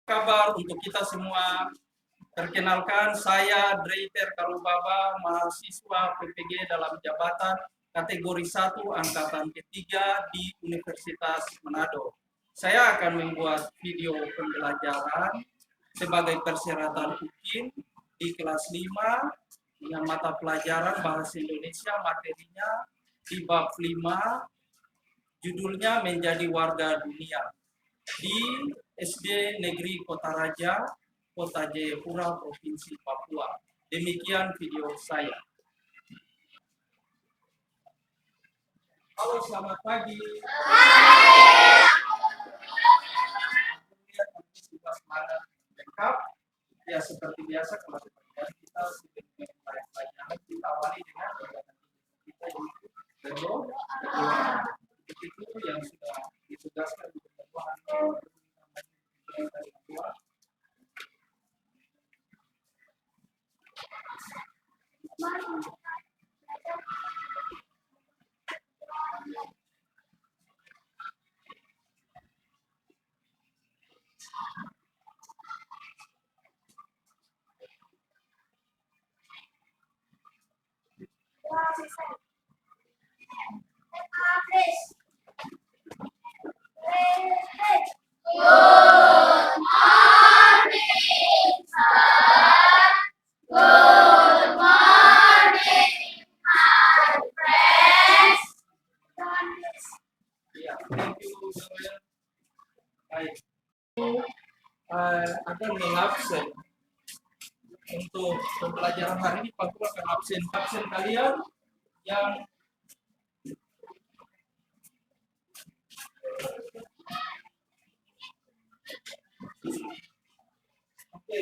Kabar untuk kita semua. Perkenalkan, saya Dreiter Kalubaba, mahasiswa PPG dalam jabatan kategori 1 angkatan ketiga di Universitas Manado. Saya akan membuat video pembelajaran sebagai persyaratan UKIN di kelas 5 dengan mata pelajaran Bahasa Indonesia, materinya di bab 5, judulnya Menjadi Warga Dunia, di SD Negeri Kota Raja, Kota Jayapura, Provinsi Papua. Demikian video saya. Halo, selamat pagi. Kemudian sudah semangat lengkap. Ya, seperti biasa kalau kita sudah pelajaran, kita awali dengan kita itu yang sudah ditugaskan di pertemuan akan mengabsen untuk pembelajaran hari ini. Pak Guru akan absen kalian yang oke.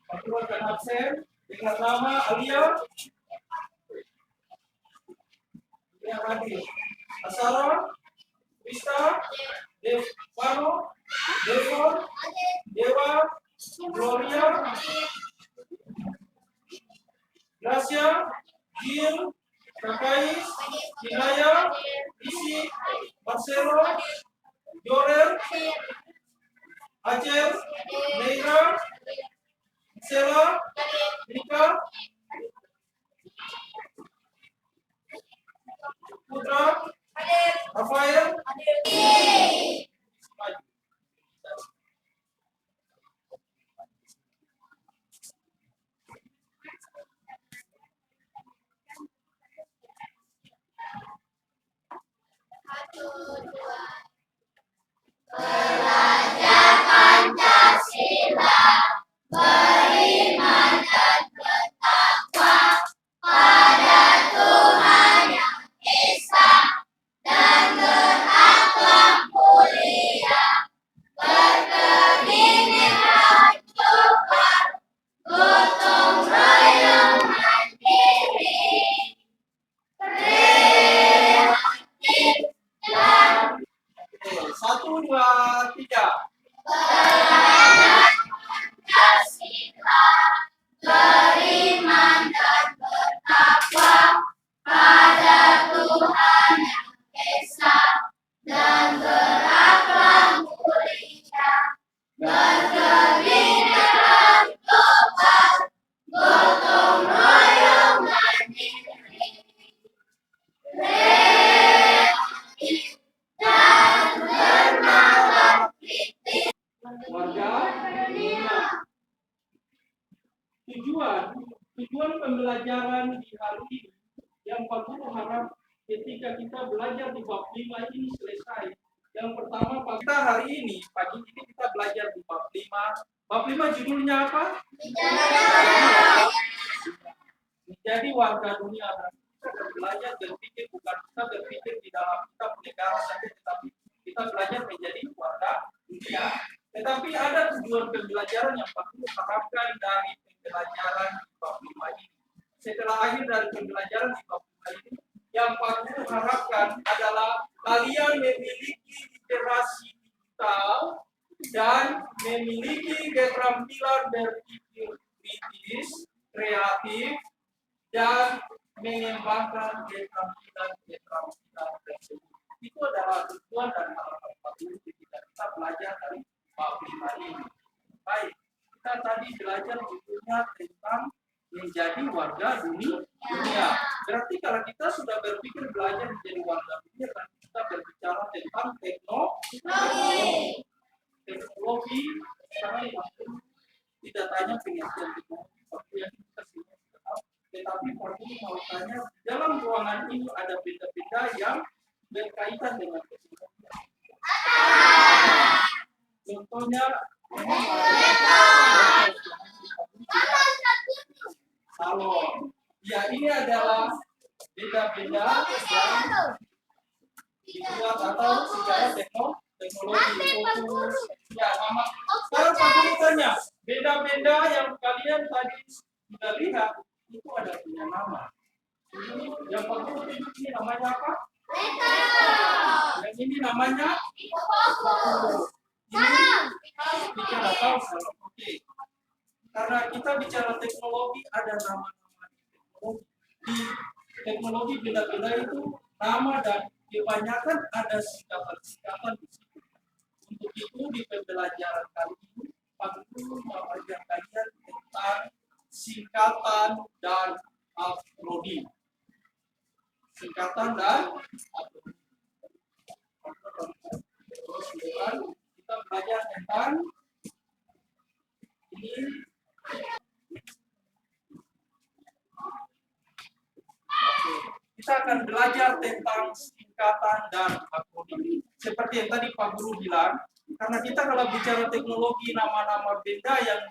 Pak Guru akan absen dengan nama Alia Hadi, Asara, Vista, Devano, Devon, Dewa, Gloria, Gracia, Gil, Kakais, Kinaya, Isi, Marcelo, Jorel, Acel, Neira, Sela, Rika, Putra, Rafael, belajar Pancasila, beriman dan bertakwa pada Tuhan yang Esa dan berakhlak mulia, berkeinginan coba, gotong royong mandiri, kreatif dan 1, 2, 3. Belajar Pancasila, beriman dan bertakwa pada Tuhan yang Esa dan berakhlak mulia, berkeinginan global, gotong royong mandiri, kreatif dan bernalar kritis. Warga dunia. Tujuan pembelajaran di hari ini yang Pak Guru harap ketika kita belajar di bab 5 ini selesai. Yang pertama, kita hari ini, pagi ini kita belajar di bab 5. Bab 5 judulnya apa? Menjadi warga dunia. Kita belajar berpikir, bukan kita berpikir di dalam kita negara saja, tetapi kita belajar menjadi warga dunia. Tetapi ada tujuan pembelajaran yang Pak Guru harapkan dari pembelajaran di bab 5 ini. Setelah akhir dari pembelajaran di bab 5 ini, yang Pak Guru harapkan adalah kalian memiliki literasi digital dan memiliki keterampilan berpikir kritis, kreatif, dan mengembangkan keterampilan tersebut. Itu adalah tujuan dan harapan Pak Guru ketika kita belajar dari bab 5 ini. Baik, kita tadi belajar judulnya tentang menjadi warga dunia. Berarti kalau kita sudah berpikir belajar menjadi warga dunia, kan kita berbicara tentang teknologi. Sekarang tidak tanya pengertian teknologi, waktu yang kita semua sudah tahu. Tetapi Pak Guru mau tanya, dalam ruangan ini ada benda-benda yang berkaitan dengan teknologi. Contohnya, salon. Ya, ini adalah benda-benda yang dibuat atau secara teknologi fokus. Ya, mama. Sekarang Pak Guru tanya, benda-benda yang kalian tadi sudah lihat itu ada punya nama. Yang Pak Guru ini namanya apa? Yang ini namanya ini bicara tahu salon. Oke. Karena kita bicara teknologi, ada nama-nama teknologi. Di teknologi benda-benda itu nama dan kebanyakan ada singkatan-singkatan di situ. Untuk itu di pembelajaran kali ini, Pak Guru mengajar kalian tentang singkatan dan akronim. Singkatan dan akronim. Terus kita belajar tentang ini. Kita akan belajar tentang singkatan dan akronim. Seperti yang tadi Pak Guru bilang, karena kita kalau bicara teknologi, nama-nama benda yang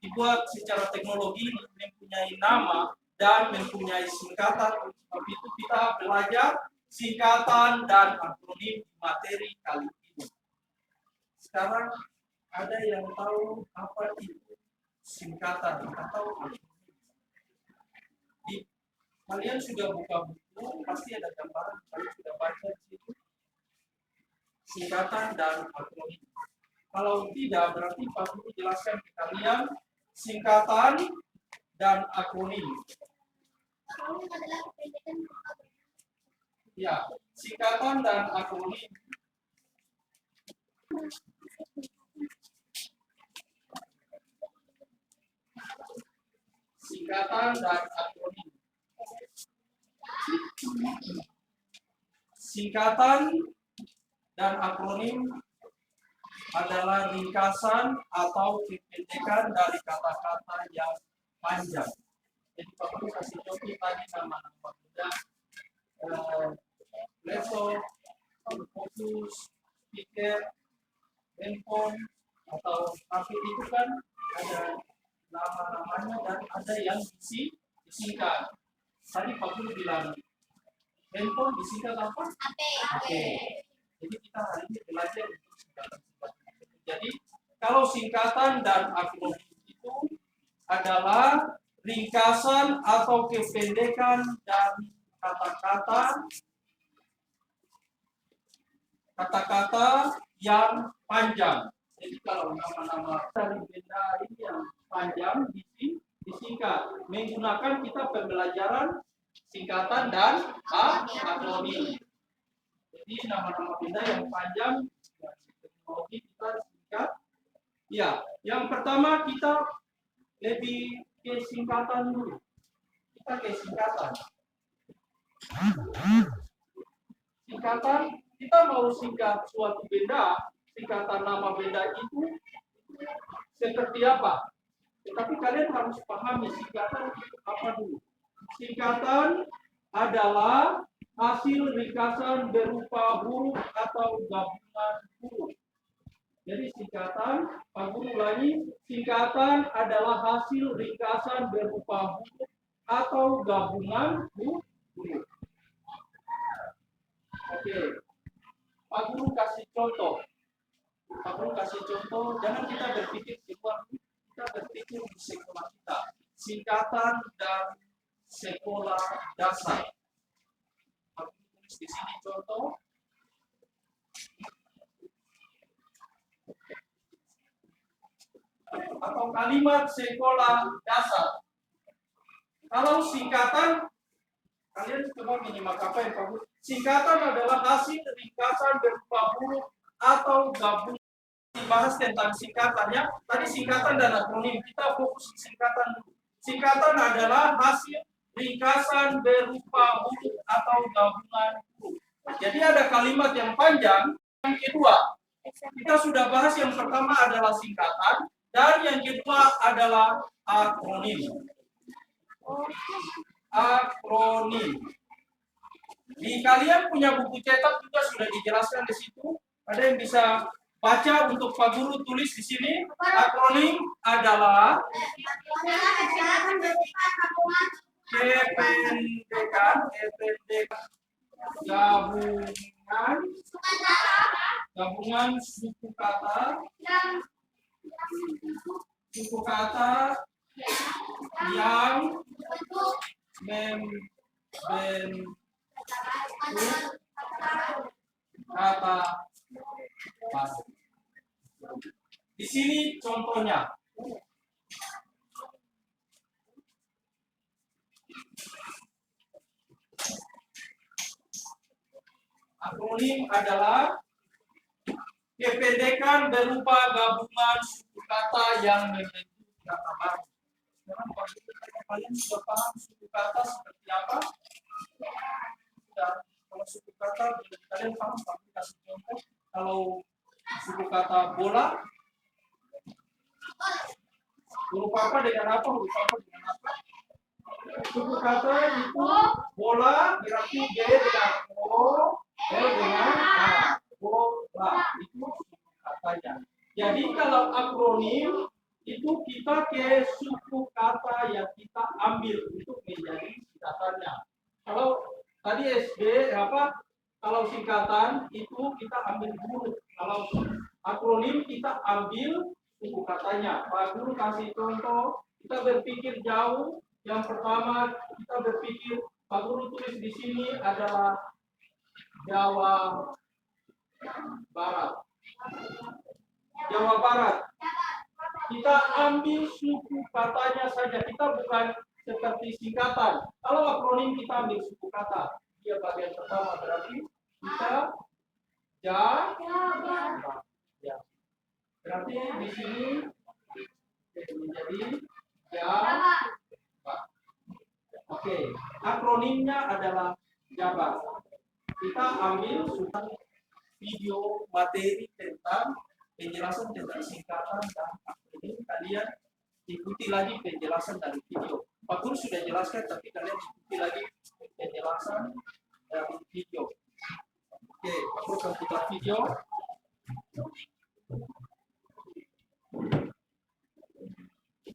dibuat secara teknologi mempunyai nama dan mempunyai singkatan. Sebab itu kita belajar singkatan dan akronim di materi kali ini. Sekarang ada yang tahu apa itu singkatan atau akronim? Kalian sudah buka buku, pasti ada gambaran, kalian sudah baca di situ. Singkatan dan akronim. Kalau tidak, berarti Pak Guru jelaskan ke kalian singkatan dan akronim. Ya, singkatan dan akronim. Singkatan dan akronim. Singkatan dan akronim adalah ringkasan atau kependekan dari kata-kata yang panjang. Jadi Pak Guru kasih contoh tadi nama-nama benda, laptop, fokus, speaker, handphone, atau HP itu kan ada nama-namanya dan ada yang disingkat. Tadi Pak Guru bilang handphone disingkat apa? HP. Jadi kita hari ini belajar untuk singkatan-singkatan. Jadi kalau singkatan dan akronim itu adalah ringkasan atau kependekan dari kata-kata yang panjang. Jadi kalau nama-nama dari benda ini yang panjang disingkat menggunakan kita pembelajaran singkatan dan akronim. Jadi nama-nama benda yang panjang teknologi kita singkat. Ya, yang pertama kita lebih ke singkatan dulu. Kita ke singkatan. Singkatan, kita mau singkat suatu benda, singkatan nama benda itu seperti apa? Tetapi kalian harus pahami singkatan itu apa dulu. Singkatan adalah hasil ringkasan berupa huruf atau gabungan huruf. Jadi singkatan, Pak Guru ulangi, singkatan adalah hasil ringkasan berupa huruf atau gabungan huruf. Oke, Pak Guru kasih contoh. Pak Guru kasih contoh, jangan kita berpikir di luar, kita berpikir di sekolah kita. Singkatan dan sekolah dasar. Pak Guru tulis di sini contoh. Atau kalimat sekolah dasar. Kalau singkatan Kalian coba menyimak apa yang Pak Guru. Singkatan adalah hasil ringkasan berupa huruf atau gabungan. Dibahas tentang singkatannya. Tadi singkatan dan akronim. Kita fokus di singkatan dulu. Singkatan adalah hasil ringkasan berupa huruf atau gabungan huruf. Jadi ada kalimat yang panjang. Yang kedua, kita sudah bahas yang pertama adalah singkatan dan yang kedua adalah akronim. Akronim. Di kalian punya buku cetak juga sudah dijelaskan di situ. Ada yang bisa baca untuk Pak Guru tulis di sini. Akronim adalah kependekan gabungan suku kata yang membentuk kata baru. Di sini contohnya. Akronim adalah kependekan berupa gabungan suku kata yang membentuk kata baru. Sekarang kalian sudah paham suku kata seperti apa? Sudah. Kalau suku kata, kalian paham? Tapi kasih contoh. Kalau suku kata bola, huruf apa dengan apa? Huruf apa dengan apa? Suku kata itu bola berarti B dengan O, L dengan A. Bola itu suku katanya. Jadi kalau akronim itu kita ke suku kata yang kita ambil untuk menjadi singkatannya. Kalau tadi SD apa? Kalau singkatan itu kita ambil huruf. Kalau akronim kita ambil suku katanya. Pak Guru kasih contoh. Kita berpikir jauh. Yang pertama kita berpikir Pak Guru tulis di sini adalah Jawa Barat. Jawa Barat. Kita ambil suku katanya saja. Kita bukan seperti singkatan. Kalau akronim kita ambil suku kata. Dia bagian pertama berarti kita Jawa. Ya. Berarti di sini menjadi Jawa. Oke, akronimnya adalah Jabar. Kita ambil surat video materi tentang penjelasan tentang singkatan dan akronim. Kalian ikuti lagi penjelasan dari video. Pak Guru sudah jelaskan, tapi kalian ikuti lagi penjelasan dari video. Oke, Pak Guru akan putar video.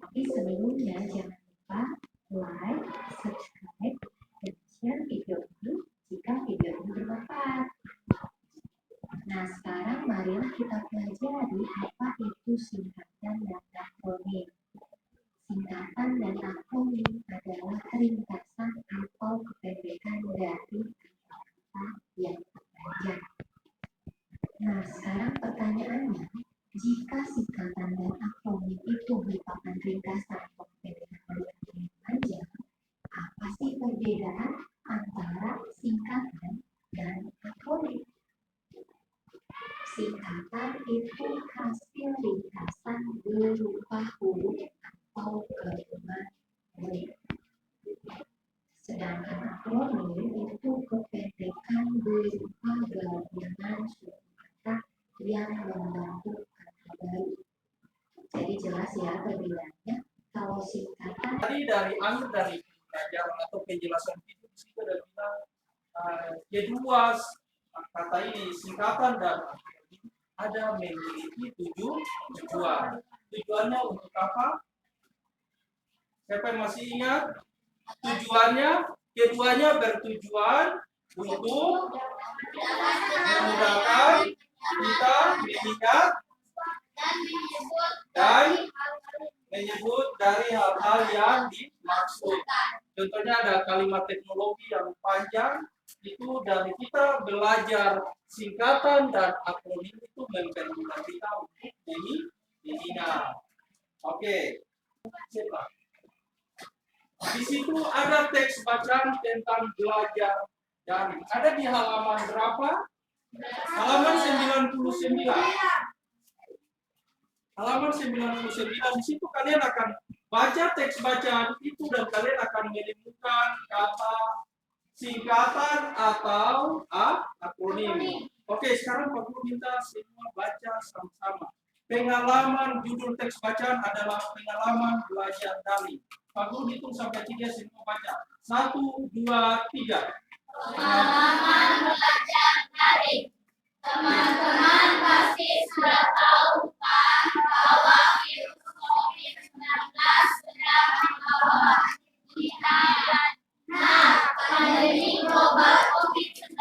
Tapi sebelumnya jangan lupa like, subscribe, dan share video ini jika video ini bermanfaat. Nah, sekarang marilah kita pelajari apa itu singkatan dan akronim. Singkatan dan akronim adalah ringkasan atau kependekan dari kata-kata yang terpanjang. Nah, sekarang pertanyaannya, jika singkatan dan akronim itu merupakan ringkasan atau kependekan dari kata yang panjang, apa sih perbedaan antara singkatan dan akronim? Singkatan itu hasil ringkasan berupa huruf atau gabungan huruf. Sedangkan akronim itu kependekan berupa gabungan suku kata yang membentuk kata baru. Jadi jelas ya perbedaannya. Kalau singkatan Tadi dari pelajaran atau penjelasan itu di situ ada bilang kedua kata ini singkatan dan akronim ada memiliki tujuan. Tujuannya untuk apa? Siapa yang masih ingat? Tujuannya keduanya bertujuan untuk memudahkan kita mengingat dan menyebut dari hal-hal yang dimaksud. Contohnya ada kalimat teknologi yang panjang, itu dari kita belajar singkatan dan akronim itu mempermudah kita untuk mengingat. Oke. Di situ ada teks bacaan tentang belajar daring. Ada di halaman berapa? Halaman 99. Halaman 99. Di situ kalian akan baca teks bacaan itu dan kalian akan menemukan kata singkatan atau akronim. Oke, sekarang Pak Guru minta semua baca sama-sama. Pengalaman judul teks bacaan adalah pengalaman belajar daring. Pak Guru hitung sampai 3 semua baca. 1, 2, 3. Pengalaman belajar daring. Teman-teman pasti sudah tahu kan bahwa virus COVID-19 sedang membawa kita. Nah, pandemi global COVID-19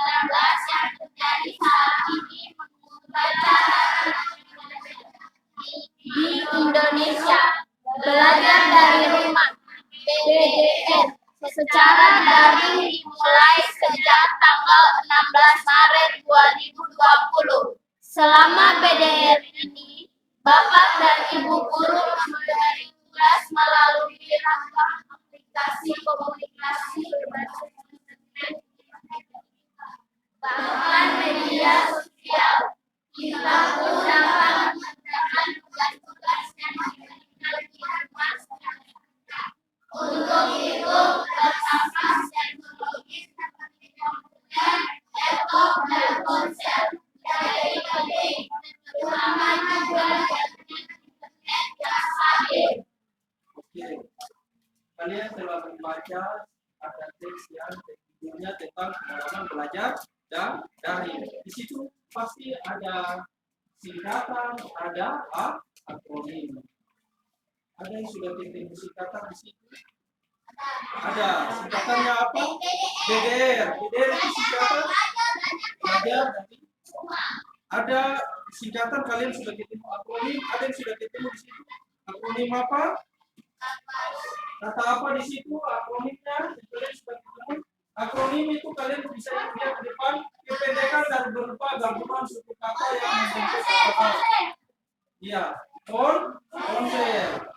yang terjadi saat ini mengubah cara di Indonesia. Belajar dari rumah (PDR) secara daring dimulai sejak tanggal 16 Maret 2020. Selama PDR ini, Bapak dan Ibu guru memberi tugas melalui rangkaian aplikasi komunikasi berbasis internet, bahkan media sosial. Kita pun dapat mengerjakan tugas-tugas yang diberikan di rumah untuk itu, pertama teknologi seperti komputer, laptop, dan ponsel jadi penting, terutama juga jaringan internet yang stabil. Oke, kalian telah membaca ada teks yang judulnya tentang pengalaman belajar dan daring. Di situ pasti ada singkatan, ada akronim. Ada yang sudah ketemu singkatan di situ? Ada. Singkatannya apa? BDR. BDR itu singkatan belajar dari. Ada singkatan kalian sudah ketemu akronim. Ada yang sudah ketemu di situ. Akronim apa? Kata apa di situ akronimnya? Kalian sudah ketemu. Akronim itu kalian bisa lihat di depan kependekan dan berupa gabungan suku kata yang membentuk kata. Iya. Ponsel.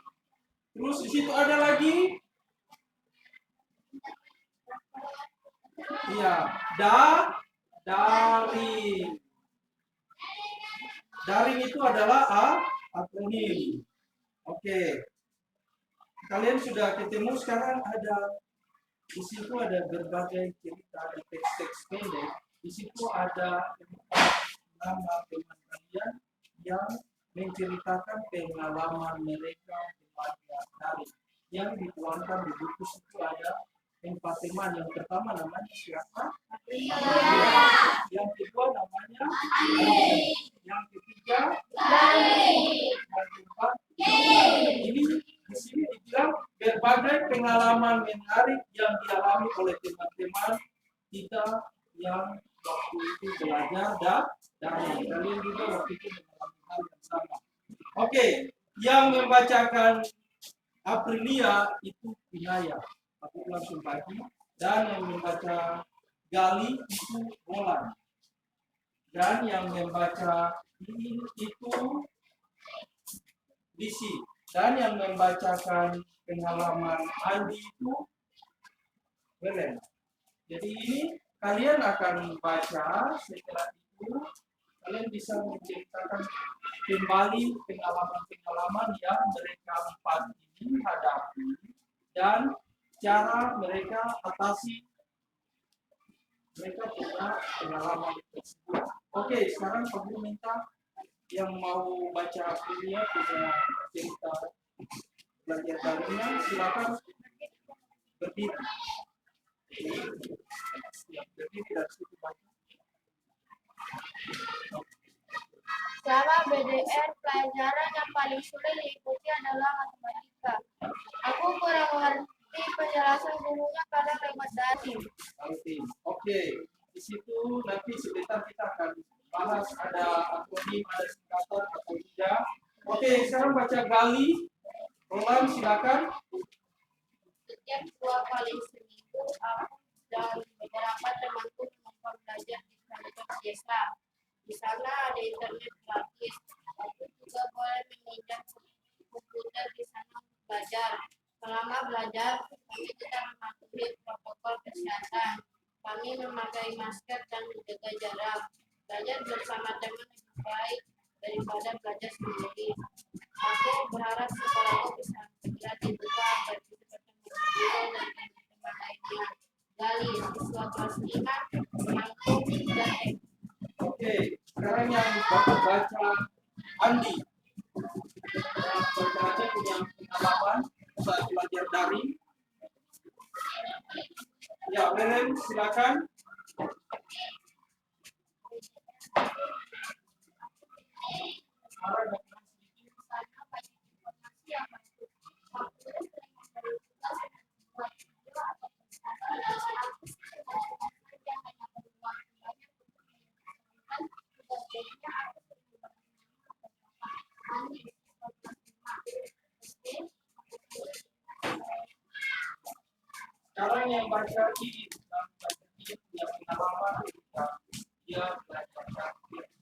Terus di situ ada lagi, iya, daring. Daring itu adalah akronim. Oke, kalian sudah ketemu. Sekarang ada di situ ada berbagai cerita di teks-teks pendek. Di situ ada nama teman kalian yang menceritakan pengalaman mereka belajar daring. Yang dituangkan di buku itu ada 4 teman. Yang pertama namanya siapa? Yang kedua namanya yang ketiga yang keempat ini di sini dibilang berbagai pengalaman menarik yang dialami oleh teman-teman kita yang waktu itu belajar daring. Kalian juga waktu itu mengalami hal yang sama. Oke, yang membacakan Aprilia itu Pinaya. Aku langsung bagi. Dan yang membaca Gali itu Roland. Dan yang membaca ini itu Lisi. Dan yang membacakan pengalaman Andi itu Belen. Jadi ini kalian akan baca, setelah itu kalian bisa menceritakan kembali pengalaman-pengalaman yang mereka empat ini hadapi dan cara mereka atasi mereka punya pengalaman tersebut. Oke, sekarang aku minta yang mau baca ini punya cerita belajar daringnya, silakan berdiri. Berdiri dan situ baca. Selama BDR, pelajaran yang paling sulit diikuti adalah matematika. Aku kurang mengerti penjelasan gurunya kadang lewat daring. Oke, di situ nanti sebentar kita akan bahas ada akronim, ada singkatan atau tidak. Oke, sekarang baca Gali. Roland, silakan. Setiap 2 kali seminggu, aku dan beberapa temanku menonton belajar di kantor desa. Di sana ada internet gratis. Aku juga boleh meminjam komputer di sana untuk belajar. Selama belajar, kami tidak mematuhi protokol kesehatan. Kami memakai masker dan menjaga jarak. Belajar bersama teman lebih baik daripada belajar sendiri. Aku berharap sekolahku bisa segera dibuka agar bisa bertemu guru dan teman-teman lainnya. Gali, siswa kelas 5, Mangkuk, dan Oke, sekarang yang Bapak baca Andi. Baca punya pengalaman saat belajar daring. Ya, Beren, silakan. Sekarang yang baca ini, punya pengalaman ketika dia belajar daring.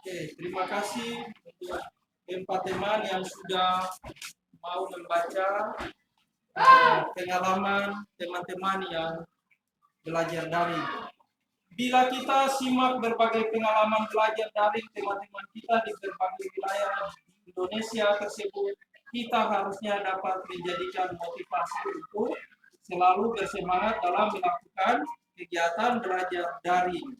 Oke, terima kasih untuk empat teman yang sudah mau membaca pengalaman teman-teman yang belajar daring. Bila kita simak berbagai pengalaman belajar daring teman-teman kita di berbagai wilayah di Indonesia tersebut, kita harusnya dapat menjadikan motivasi untuk selalu bersemangat dalam melakukan kegiatan belajar daring.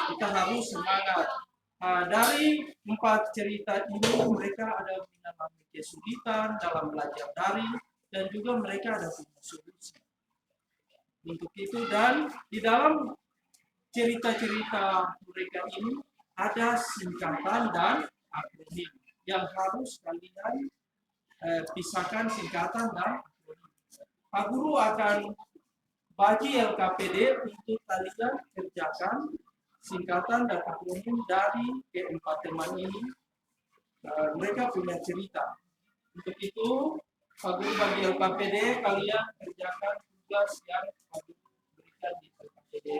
Kita harus semangat. Nah, dari 4 cerita ini mereka ada mengalami kesulitan dalam belajar daring dan juga mereka ada punya solusi untuk itu, dan di dalam cerita-cerita mereka ini ada singkatan dan akronim yang harus kalian pisahkan singkatan dan akronim. Pak Guru akan bagi LKPD untuk kalian kerjakan singkatan dan akronim dari keempat teman ini. Mereka punya cerita. Untuk itu, Pak Guru bagi LKPD, kalian kerjakan tugas yang Pak Guru berikan di LKPD.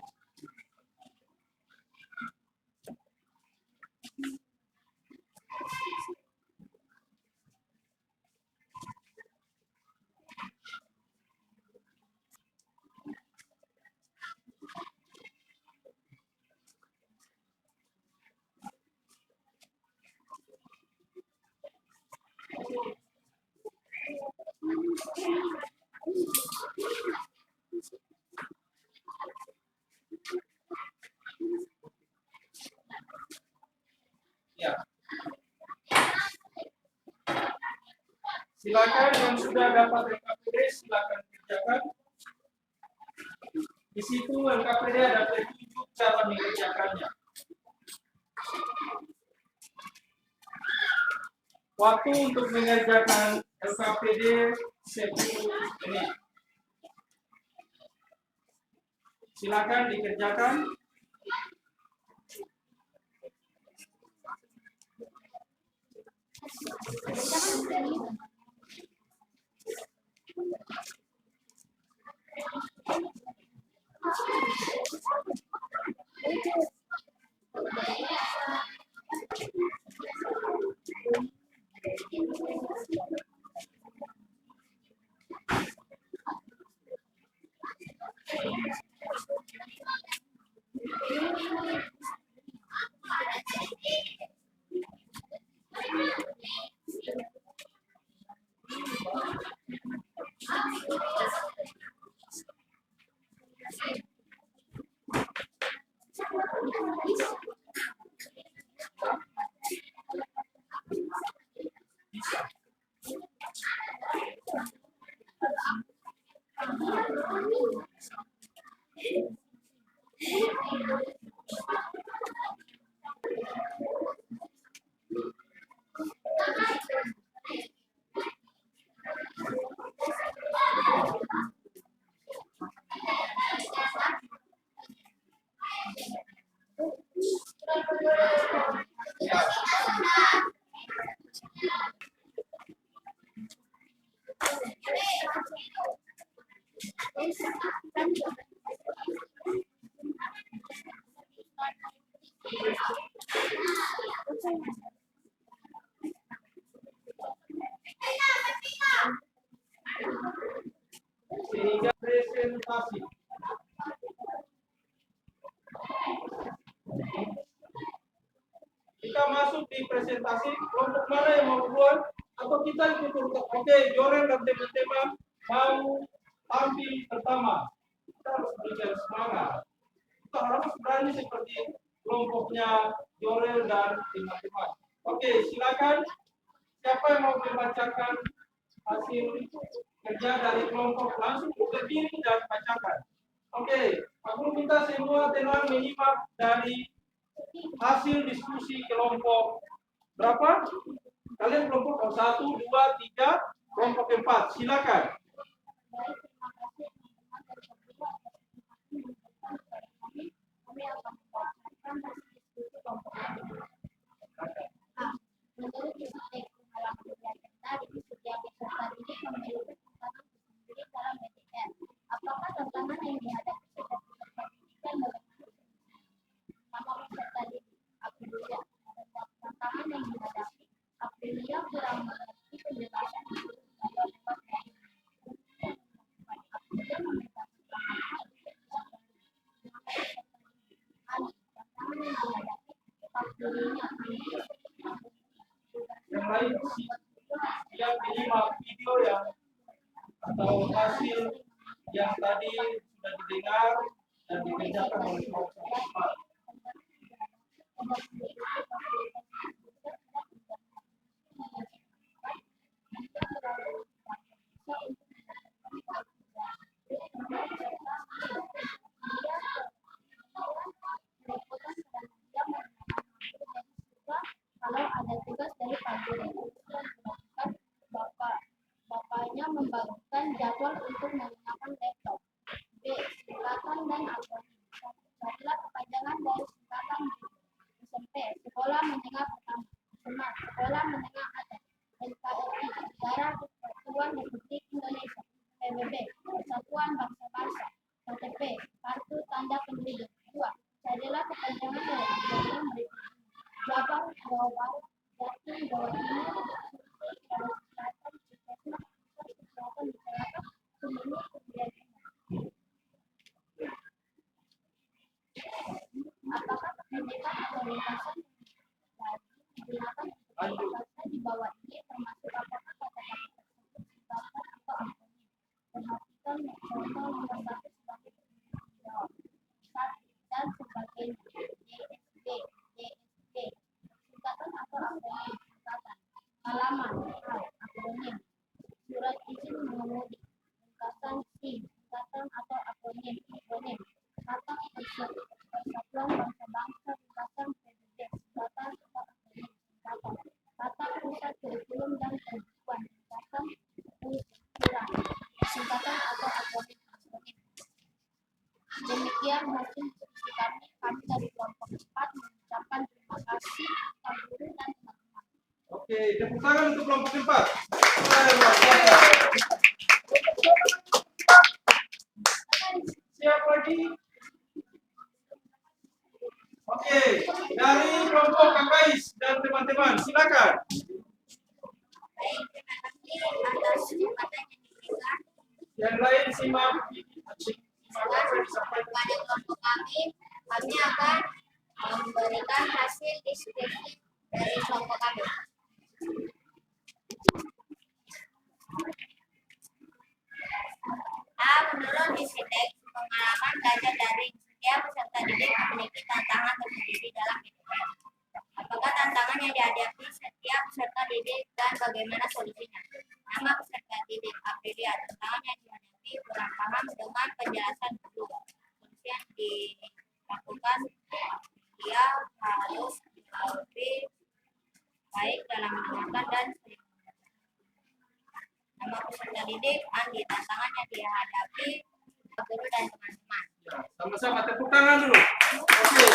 Ya. Silakan yang sudah dapat LKPD, silakan kerjakan. Di situ LKPD ada petunjuk cara mengerjakannya. Waktu untuk mengerjakan LKPD 10 menit. Silakan dikerjakan. Sehingga presentasi. Kita masuk di presentasi, kelompok mana yang mau duluan atau kita ikut urutan. Oke, Jorel dan teman-teman mau tampil pertama. Kita harus berikan semangat. Kita harus berani seperti kelompoknya Jorel dan teman-teman. Oke, silakan. Siapa yang mau membacakan hasil kerja dari kelompok, langsung berdiri dan bacakan. Oke, aku minta semua tenang menyimak dari hasil diskusi kelompok berapa? Kalian kelompok 1, 2, 3, kelompok 4. Silakan. Menurut Isi pengalaman belajar tadi, setiap peserta didik memiliki tantangan tersendiri dalam PTN. Apakah tantangan yang dihadapi setiap peserta didik dan bagaimana? Nama peserta didik, Aprilia. Tantangan yang dihadapi, Aprilia kurang mengerti penjelasan guru atau lewat media. Aprilia meminta keterangan tantangan yang dihadapi, Aprilia Yang lain siap menyimak video yang atau hasil yang tadi sudah didengar dan dikerjakan oleh kelompok 4. Kalau ada tugas dari Pak Guru, bapaknya membagikan jadwal untuk menggunakan laptop. B. Singkatan dan akronim. Carilah kepanjangan dari singkatan SMP. Sekolah menengah pertama. Semat. Sekolah menengah atas. NKRI. Negara Kesatuan Republik Indonesia. PBB. Persatuan Bangsa-Bangsa. KTP. Kartu tanda penduduk. 2. Carilah kepanjangan dari akronim berikut. Jabar, Jawa Barat, Jatim, Jawa Timur, Sulawesi Selatan, Puskesmas, Kesehatan Masyarakat, Sumeneb, apakah pendidikan atau lintasan digunakan untuk bahasa di bawah ini termasuk apakah kata-kata tersebut singkatan atau akronim? Perhatikan contoh nomor 1 sebagai jawab. Dan sebagainya. DSB, singkatan atau akronim. Singkatan. Halaman, akronim. Surat izin mengemudi. Singkatan SIM, singkatan atau akronim. Kata Persatuan Bangsa-Bangsa, singkatan PBB, singkatan atau akronim. Kata Pusat Kurikulum dan Pendidikan, singkatan PUSKURAN, singkatan atau akronim. Demikian hasil diskusi kami dari kelompok 4 mengucapkan terima kasih kepada guru dan teman-teman. Oke, tepuk tangan untuk kelompok 4. Siap lagi? Oke, dari kelompok KKIS dan teman-teman, silakan. Baik, terima kasih atas kesempatan yang diberikan. Yang lain simak apa yang disampaikan. Pada kelompok kami akan memberikan hasil diskusi dari kelompok kami. Menurut Isitek, pengalaman belajar daring setiap peserta didik memiliki tantangan tersendiri dalam PTN. Apakah tantangan yang dihadapi setiap peserta didik dan bagaimana solusinya? Nama peserta didik Aprilia. Tantangan yang dihadapi kurang paham dengan penjelasan guru. Solusi yang dilakukan dia harus lebih baik dalam mendengarkan dan sering membaca. Nama peserta didik Andi. Tantangan yang dihadapi guru dan teman-teman. Sama-sama tepuk tangan dulu. Oke.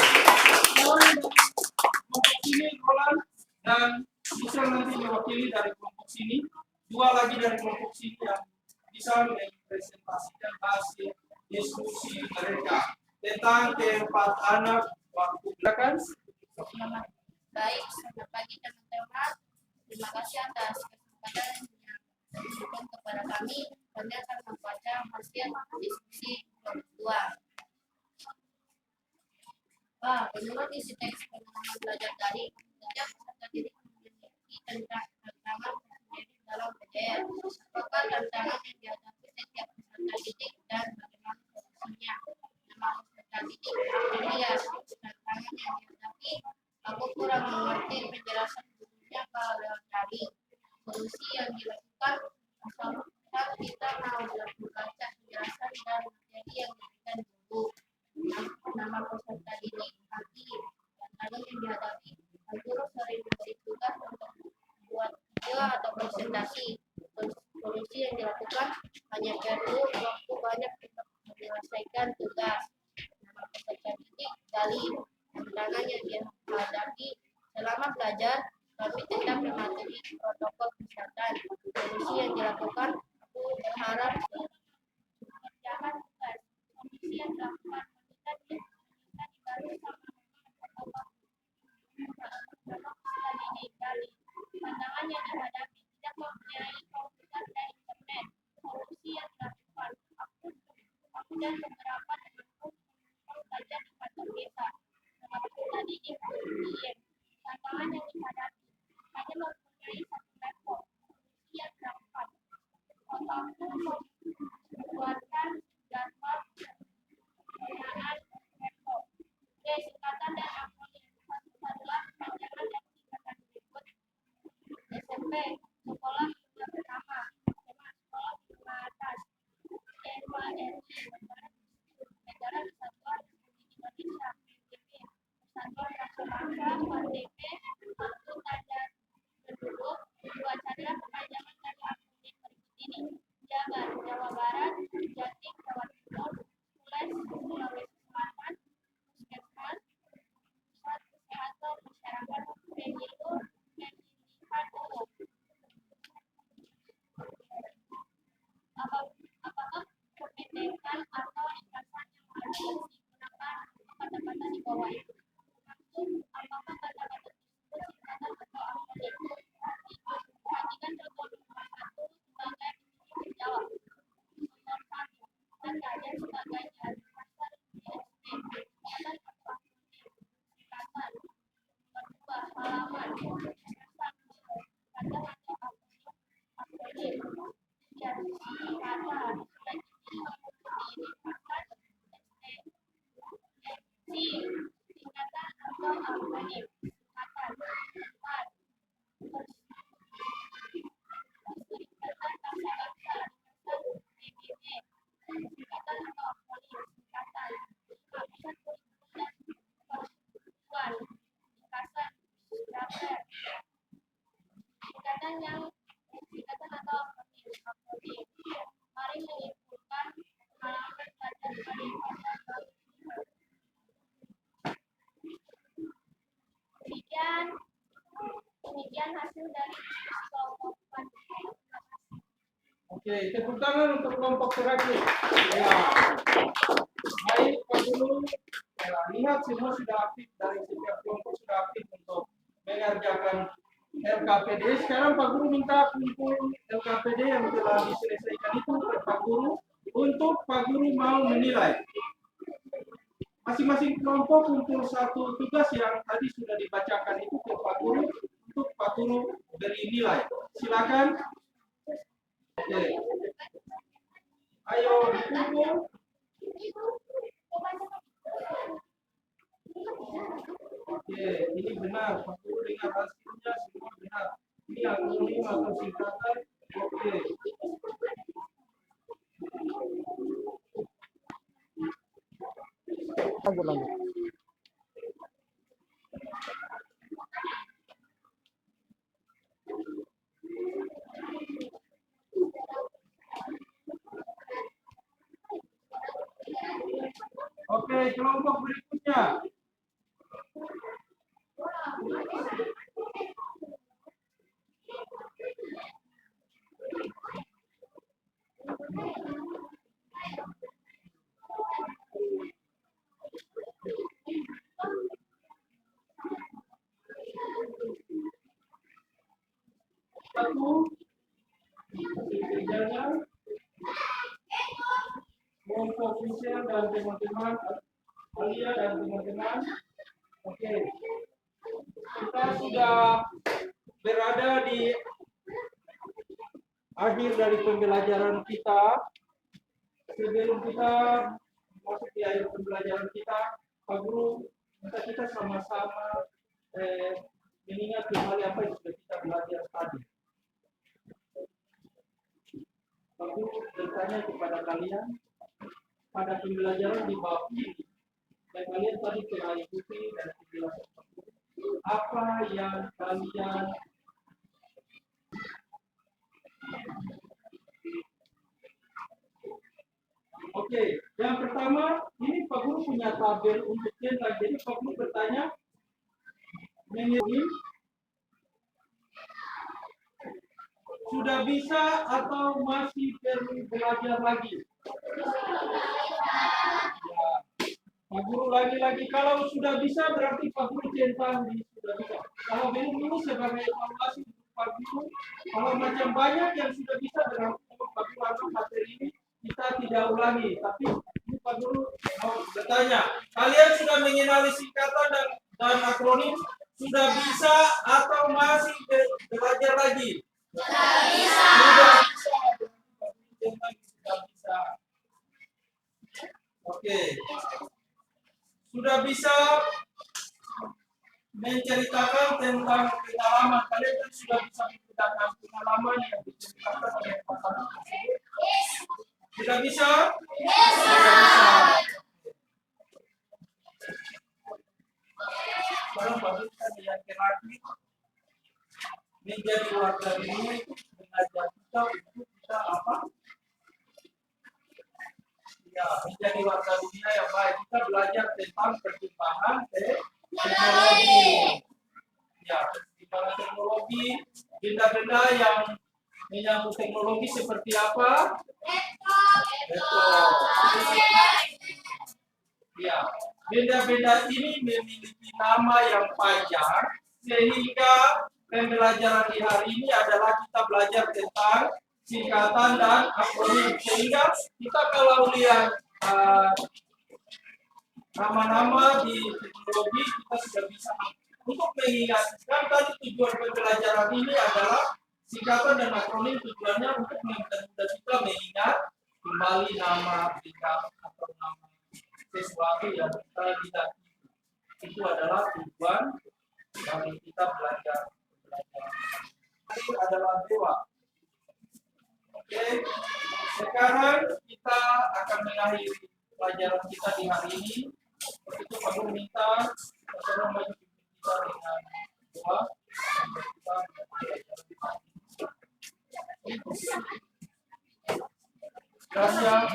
dan bisa nanti mewakili dari kelompok sini, 2 lagi dari kelompok sini yang bisa mempresentasikan hasil diskusi mereka tentang keempat anak waktu belakang. Baik, selamat pagi teman-teman. Terima kasih atas kesempatan yang diberikan kepada kami. Kami akan membaca hasil diskusi kedua. Menurut isi teks pengalaman belajar dari setiap peserta didik memiliki tantangan tersendiri dalam PDR. Apakah tantangan yang dihadapi setiap peserta didik dan bagaimana solusinya? Nama peserta didik Amelia. Tantangan yang dihadapi, aku kurang mengerti penjelasan gurunya kalau lewat daring. Solusi yang dilakukan, asal kita mau membaca penjelasan dan materi yang diberikan guru. Nama peserta didik Aki. Tantangan yang dihadapi, guru sering memberi tugas untuk membuat video atau presentasi. Solusi yang dilakukan, hanya perlu waktu banyak untuk menyelesaikan tugas. Nama peserta didik Gali. Tantangan yang dihadapi, selama belajar kami tetap mematuhi protokol kesehatan. Solusi yang dilakukan, aku berharap jangan tugas. Solusi yang dilakukan, kita dibantu sama didik Gali. Tantangan yang dihadapi, tidak mempunyai komputer dan internet. Solusi yang dilakukan, aku dan beberapa temanku belajar di kantor desa. Nama peserta didik IM. Tantangan yang dihadapi, hanya mempunyai satu laptop. Solusi yang dilakukan, otakku membuatkan jadwal penggunaan laptop. Singkatan dan akronim. Adalah panjangan dan singkatan berikut. SMP, sekolah hingga pertama. SMA, sekolah hingga atas. NWRI, Negara Kesatuan Republik Indonesia. PBB, Persatuan Raksasa PDP. Satu tanda penduduk. 2 carilah kepanjangan dari akronim berikut ini. Jabar, Jawa Barat. Jatim, Jawa Timur. Tulen, Sulawesi Selatan. Puskesmas, Pusat Kesehatan Masyarakat. Pemilu, pemilihan umum. Apakah kependekan atau ringkasan yang harus digunakan kata-kata di bawah itu? Maksud, apakah kata-kata tersebut singkatan atau akronim? Perhatikan contoh nomor 1 sebagai menjawab. Nomor 1, dan sebagai dasar IST. Singkatan atau akronim? Singkatan. Nomor 2, halaman. Dasar kata atau akronim? Ya, singkatan. Sudah diringkaskan ST. Singkatan atau akronim? Singkatan. 4, Perserikatan Bangsa-Bangsa, PBB. Singkatan atau akronim? Singkatan. 5, Pusat Kurikulum dan Persetujuan. Singkatan. Raper. Singkatan atau akronim? Mari menyimpulkan pengalaman belajar daripada bab ini. Demikian hasil dari diskusi kelompok tadi. Oke, tepuk tangan untuk kelompok terakhir. Ya. Baik, Pak Guru. Ya, lihat semua sudah aktif dari setiap kelompok sudah aktif untuk mengerjakan LKPD. Sekarang Pak Guru minta kumpul LKPD yang telah diselesaikan itu ke Pak Guru untuk Pak Guru mau menilai. Masing-masing kelompok kumpul satu tugas yang tadi sudah dibacakan itu ke Pak Guru untuk Pak Guru beri nilai. Silakan. Oke. Ayo dikumpul. Oke, ini benar. Pak Guru dengar hasilnya semua benar. Ini akronim atau singkatan. Oke. Lanjut. Oke, kelompok berikutnya. itu kerjanya kelompok Michelle dan teman-teman, Alia dan teman-teman. Oke, kita sudah berada di akhir dari pembelajaran kita. Sebelum kita masuk di akhir pembelajaran kita, Pak Guru, kita sama-sama mengingat kembali apa yang sudah kita belajar tadi. Pak Guru bertanya kepada kalian pada pembelajaran di bab ini, dan kalian tadi telah ikuti dan penjelasan Pak Guru, apa yang kalian Oke, yang pertama ini Pak Guru punya tabel untuk centang. Jadi Pak Guru bertanya mengenai sudah bisa atau masih perlu belajar lagi? Ya, Pak Guru lagi-lagi kalau sudah bisa berarti Pak Guru centang di sudah bisa. Kalau belum ini sebagai evaluasi untuk Pak Guru, kalau macam banyak yang sudah bisa berarti Pak Guru akan materi ini kita tidak ulangi, tapi ini Pak Guru mau bertanya, kalian sudah mengenali singkatan dan akronim? Sudah bisa atau masih belajar lagi? Sudah bisa. Sudah bisa. Oke. Sudah bisa menceritakan tentang pengalaman. Kalian kan sudah bisa menceritakan pengalaman yang diceritakan oleh pasangan tersebut. Sudah bisa? Yes, sudah bisa. Sekarang baru kita yang lagi menjadi warga dunia itu mengajak kita untuk kita apa? Ya, menjadi warga dunia yang baik. Kita belajar tentang perkembangan teknologi. Ya, perkembangan teknologi, benda-benda yang menyambut teknologi seperti apa? Ya, benda-benda ini memiliki nama yang panjang sehingga pembelajaran di hari ini adalah kita belajar tentang singkatan dan akronim. Sehingga kita kalau lihat nama-nama di teknologi kita sudah bisa untuk mengingat. Kan tadi tujuan pembelajaran ini adalah singkatan dan akronim, tujuannya untuk mempermudah kita mengingat kembali nama benda atau nama sesuatu yang kita lihat. Itu adalah tujuan dari kita belajar. Ini adalah dewa. Oke, sekarang kita akan mengakhiri pelajaran kita di hari ini. Begitu Pak Guru minta saudara maju kita dengan doa. Gracias.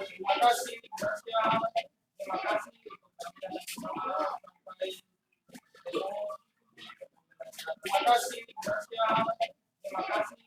Terima kasih. Terima kasih. Terima kasih.